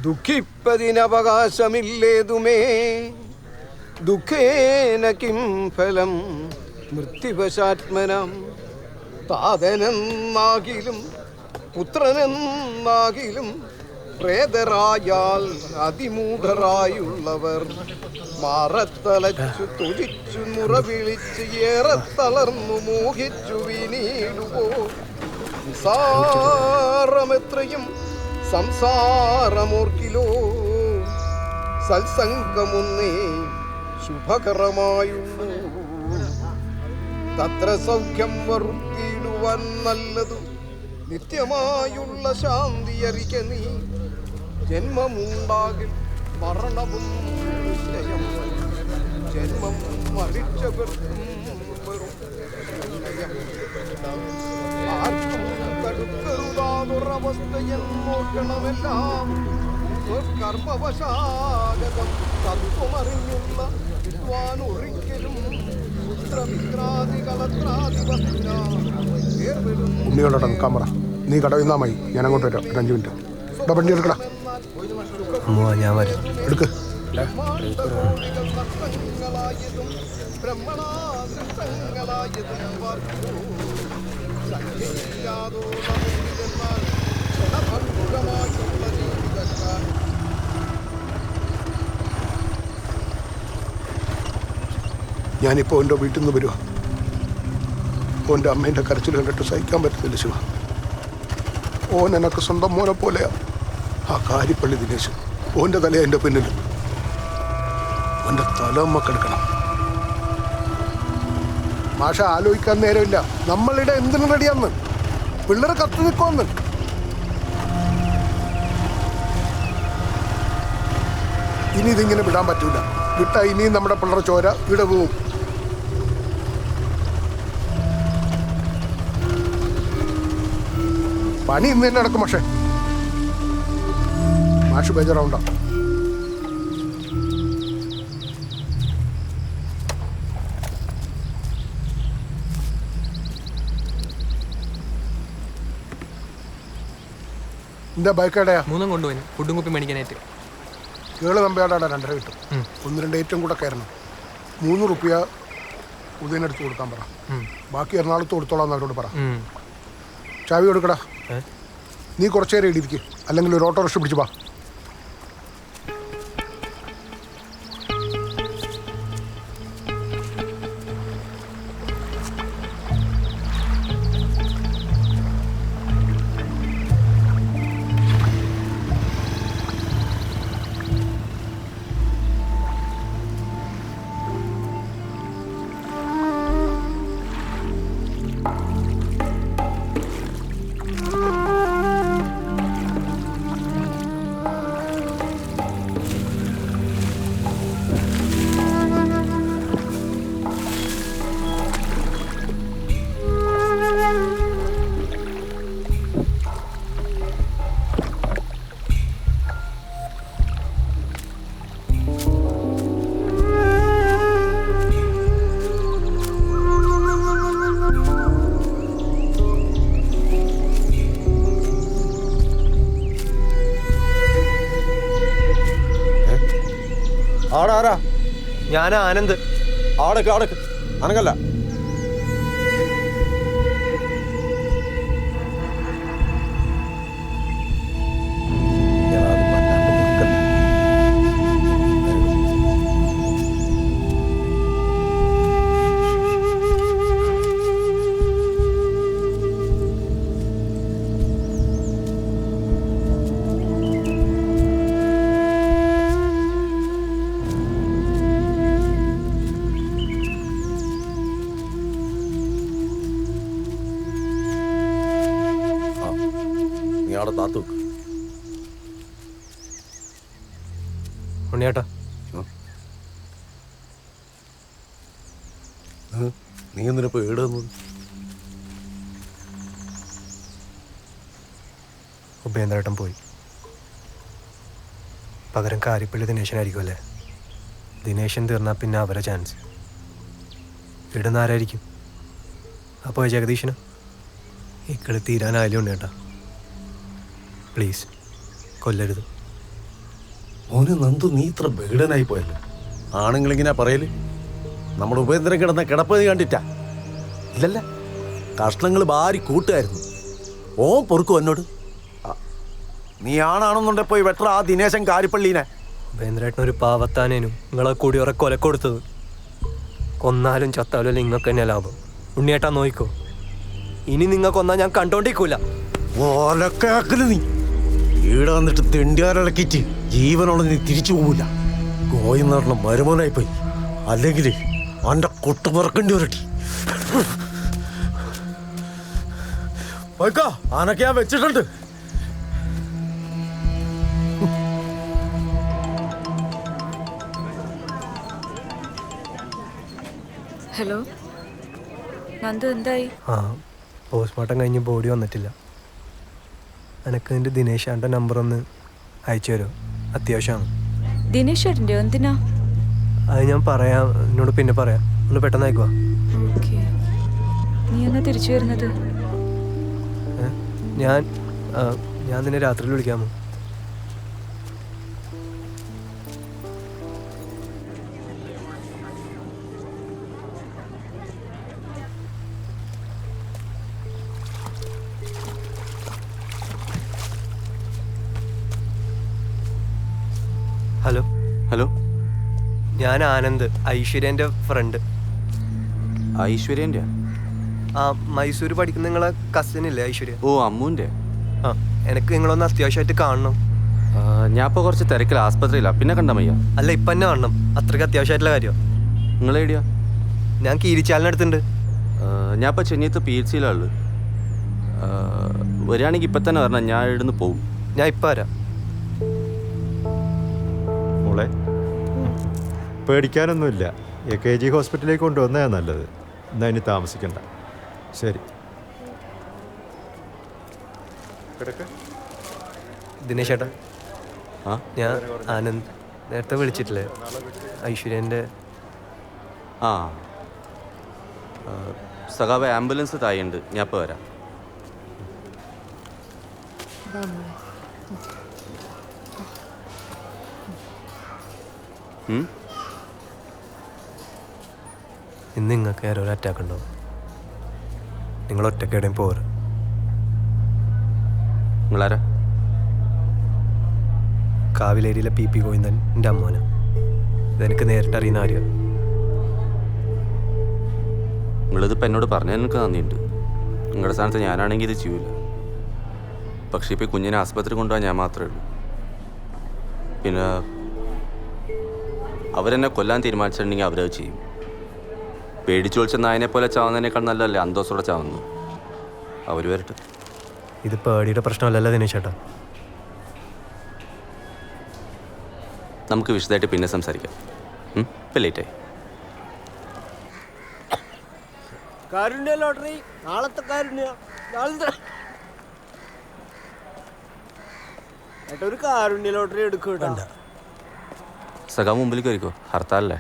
ദുഃഖിപ്പതിനവകാശമില്ലേതുമേ ദുഃഖേന Kim ഫലം മൃത്യുവശാത്മനം താതനെന്നാകിലും പുത്രനെന്നാകിലും പ്രേതരായാൽ അതിമൂഢരായുള്ളവർ മാറത്തലച്ചു തൊലിച്ചു മുറവിളിച്ച് ഏറെ തളർന്നു മോഹിച്ചു വിനീടുവോ സംസാരമെത്രയും സംസാരമോർക്കിലോ സത്സംഗമൊന്നേ ശുഭകരമായുള്ളൂ തത്ര സൗഖ്യം വരുത്തിയിടുവാൻ നല്ലതു നിത്യമായുള്ള ശാന്തി അറിക നീ ജന്മമുണ്ടാകിൽ മരണവും നിശ്ചയം ജന്മം മരിച്ചവർക്കും വെറും ആർക്കും തടുക്കരുതാതൊരവസ്ഥയിൽ നോക്കണമെല്ലാം കർമ്മവശാഗതം തത്വമറിഞ്ഞുള്ള വിദ്വാൻ ഒരിക്കലും ഉണ്ണിയോടെ ക്യാമറ നീ കടവിൽ നിന്നാ മതി ഞാൻ അങ്ങോട്ട് വരാം ഒരു 5 മിനിറ്റ് ഇവിടെ വണ്ടി എടുക്കടാ ഞാൻ വരും എടുക്ക് ഞാനിപ്പോൾ എൻ്റെ വീട്ടിൽ നിന്ന് വരുവാ. ഓൻ്റെ അമ്മേൻ്റെ കരച്ചിൽ കണ്ടിട്ട് സഹിക്കാൻ പറ്റുന്നില്ല ശിവ. ഓൻ എനക്ക് സ്വന്തം മോനെ പോലെയാ. ആ കാരിപ്പള്ളി ദിനേശ് ഓൻ്റെ തലയാ എൻ്റെ പിന്നിൽ. ഓൻ്റെ തല അമ്മക്കെടുക്കണം. മാഷ ആലോചിക്കാൻ നേരമില്ല. നമ്മളിടെ എന്തിനു റെഡിയാന്ന്. പിള്ളേരെ കത്ത് നിൽക്കുമെന്ന്. ഇനി ഇതിങ്ങനെ വിടാൻ പറ്റൂല. വിട്ടാ ഇനിയും നമ്മുടെ പിള്ളേർ ചോര ഇവിടെ പോവും. പണി ഇന്ന് തന്നെ നടക്കും. പക്ഷേ മാഷ് ബേജാറാവണ്ട. എന്താ ബൈക്കേടയാ? 3 കൊണ്ടുപോയി ഫുഡും കുപ്പി മേടിക്കാനായിട്ട്. 7 നമ്പയാടാ 2.5 കിട്ടും. 1-2 ഏറ്റവും കൂടെ കയറണം. 3 റുപ്യ ഉദയനെടുത്ത് കൊടുക്കാൻ പറ. ബാക്കി എറണാകുളത്ത് കൊടുത്തോളാം അവരോട് പറ. ചാവി കൊടുക്കടാ. നീ കുറച്ചു നേരം ഇടിയിരിക്കും. അല്ലെങ്കിൽ ഒരു ഓട്ടോറിക്ഷ പിടിച്ചു പാ. ആടാ ഞാൻ ആനന്ദ്. ആടക്ക് അനങ്ങല്ല. ഉണ്ണിയേട്ടാ, നീ എന്തിനിപ്പോ ഏടുന്നത്? ഉപേന്ദ്രേട്ടൻ പോയി. പകരം കാരിപ്പള്ളി ദിനേശനായിരിക്കും അല്ലേ? ദിനേശൻ തീർന്നാൽ പിന്നെ അവരെ ചാൻസ്. ഇടുന്ന ആരായിരിക്കും? അപ്പോൾ ജഗദീശന് ഈ കളി തീരാനായാലും ഉണ്ണിയേട്ടാ, പ്ലീസ് കൊല്ലരുത്. മോനെ നന്ദു, നീ ഇത്ര ബേഡനായി പോയല്ലോ. ആണുങ്ങളിങ്ങനെ പറയല് നമ്മുടെ ഉപേന്ദ്രൻ കിടന്ന കിടപ്പ് നീ കണ്ടിട്ടാ? ഇല്ലല്ല, കഷ്ണങ്ങൾ ഭാരി കൂട്ടുകായിരുന്നു. ഓൻ പൊറുക്കും എന്നോട്. നീ ആണാണെന്നുണ്ടെ പോയി വെട്ട ആ ദിനേശൻ കാരിപ്പള്ളീനെ. ഉപേന്ദ്രേട്ടനൊരു പാവത്താനേനും നിങ്ങളെ കൂടി ഉറ കൊല കൊടുത്തത്. കൊന്നാലും ചത്താലും അല്ല നിങ്ങൾക്ക് തന്നെ ലാഭം. ഉണ്ണിയേട്ടാ നോയിക്കോ, ഇനി നിങ്ങൾക്കൊന്നാ ഞാൻ കണ്ടോണ്ടിരിക്കൂല. ഓലക്കാക്കല് നീ ഈടെ വന്നിട്ട് തെണ്ടിയാരിളക്കിയിട്ട് ജീവനോടെ നീ തിരിച്ചു പോവില്ല. കോയിനാട്ടിലെ മരുമോനായി പോയി, അല്ലെങ്കിൽ അവൻ്റെ കൊട്ട പറക്കേണ്ടി വരട്ടി. ആനൊക്കെ ഞാൻ വെച്ചിട്ടുണ്ട്. ഹലോ നന്ദു, എന്തായി? ആ, പോസ്റ്റ്മോർട്ടം കഴിഞ്ഞ് ബോഡി വന്നിട്ടില്ല. എനിക്ക് നിൻ്റെ ദിനേശാൻ്റെ നമ്പർ ഒന്ന് അയച്ചു തരുമോ? അത്യാവശ്യമാണ്. ദിനേശ് ചേട്ടൻ്റെ എന്തിനാ? അത് ഞാൻ പറയാം, എന്നോട് പിന്നെ പറയാം. ഒന്ന് പെട്ടെന്ന് അയക്കുക. ഓക്കെ. നീ എന്നാ തിരിച്ചു വരുന്നത്? ഞാൻ നിന്നെ രാത്രിയിൽ വിളിക്കാമോ? ഹലോ ഹലോ, ഞാൻ ആനന്ദ്, ഐശ്വര്യൻ്റെ ഫ്രണ്ട്. ഐശ്വര്യൻ്റെ? ആ, മൈസൂർ പഠിക്കുന്ന നിങ്ങളെ കസിൻ ഇല്ലേ ഐശ്വര്യ? ഓ, അമ്മൂൻ്റെ. ആ, എനിക്ക് നിങ്ങളൊന്ന് അത്യാവശ്യമായിട്ട് കാണണം. ഞാൻ ഇപ്പോൾ കുറച്ച് തിരക്കിൽ ആസ്പത്രിയിലാണ്, പിന്നെ കണ്ടാൽ മയ്യ. അല്ല, ഇപ്പം തന്നെ കാണണം, അത്രയ്ക്ക് അത്യാവശ്യമായിട്ടുള്ള കാര്യം. നിങ്ങളെവിടെയാ? ഞാൻ കീരിച്ചാലിനടുത്തുണ്ട്. ഞാൻ ഇപ്പോൾ ചെന്നൈത്ത് PHC-ലാണ്. വരികയാണെങ്കിൽ ഇപ്പം തന്നെ വരണം, ഞാൻ ഇവിടുന്ന് പോകും. ഞാൻ ഇപ്പം വരാം. മോളെ, പേടിക്കാനൊന്നുമില്ല. AKG ഹോസ്പിറ്റലിലേക്ക് കൊണ്ടുവന്നതാണ് നല്ലത്. എന്നാ ഇനി താമസിക്കണ്ട. ശരി, ദിനേശ് ചേട്ടാ, ആ, ഞാൻ ആനന്ദ്. നേരത്തെ വിളിച്ചിട്ടില്ലേ ഐശ്വര്യൻ്റെ? ആ, സഖാവ് ആംബുലൻസ് തായുണ്ട്, ഞാൻ ഇപ്പോൾ വരാം. ഇന്ന് നിങ്ങൾക്ക് ആരോ ഒരു അറ്റാക്ക് ഉണ്ടാവും. നിങ്ങൾ ഒറ്റയ്ക്ക് എവിടെയും പോറ്. നിങ്ങളാരാ? കാവിലേരിയിലെ PP ഗോവിന്ദൻ, എൻ്റെ അമ്മോന. ഇതെനിക്ക് നേരിട്ട് അറിയുന്ന ആര്യ. നിങ്ങളിതിപ്പോൾ എന്നോട് പറഞ്ഞാൽ എനിക്ക് നന്ദിയുണ്ട്. നിങ്ങളുടെ സ്ഥാനത്ത് ഞാനാണെങ്കിൽ ഇത് ചെയ്യൂല. പക്ഷേ ഇപ്പോൾ കുഞ്ഞിനെ ആസ്പത്രി കൊണ്ടുപോകാൻ ഞാൻ മാത്രമേ ഉള്ളൂ. പിന്നെ അവരെന്നെ കൊല്ലാൻ തീരുമാനിച്ചിട്ടുണ്ടെങ്കിൽ അവരത് ചെയ്യും. പേടിച്ചു വിളിച്ച നായനെ പോലെ ചാവുന്നതിനേക്കാൾ നല്ലതല്ലേ അന്തോസോടെ ചാവുന്നു. അവർ വരട്ടെ. ഇത് പേടിയുടെ പ്രശ്നമല്ലല്ലോ ദിനേശ് ചേട്ടാ. നമുക്ക് വിശദമായിട്ട് പിന്നെ സംസാരിക്കാം. ഇപ്പം ലേറ്റായി. കാരുണ്യ ലോട്ടറി നാളത്തെ കാരുണ്യ ഏട്ടാ, ഒരു കാരുണ്യ ലോട്ടറി എടുക്കൂട്ടാ. സഖാവ് മുമ്പിലേക്ക് വരിക്കോ, ഹർത്താലല്ലേ?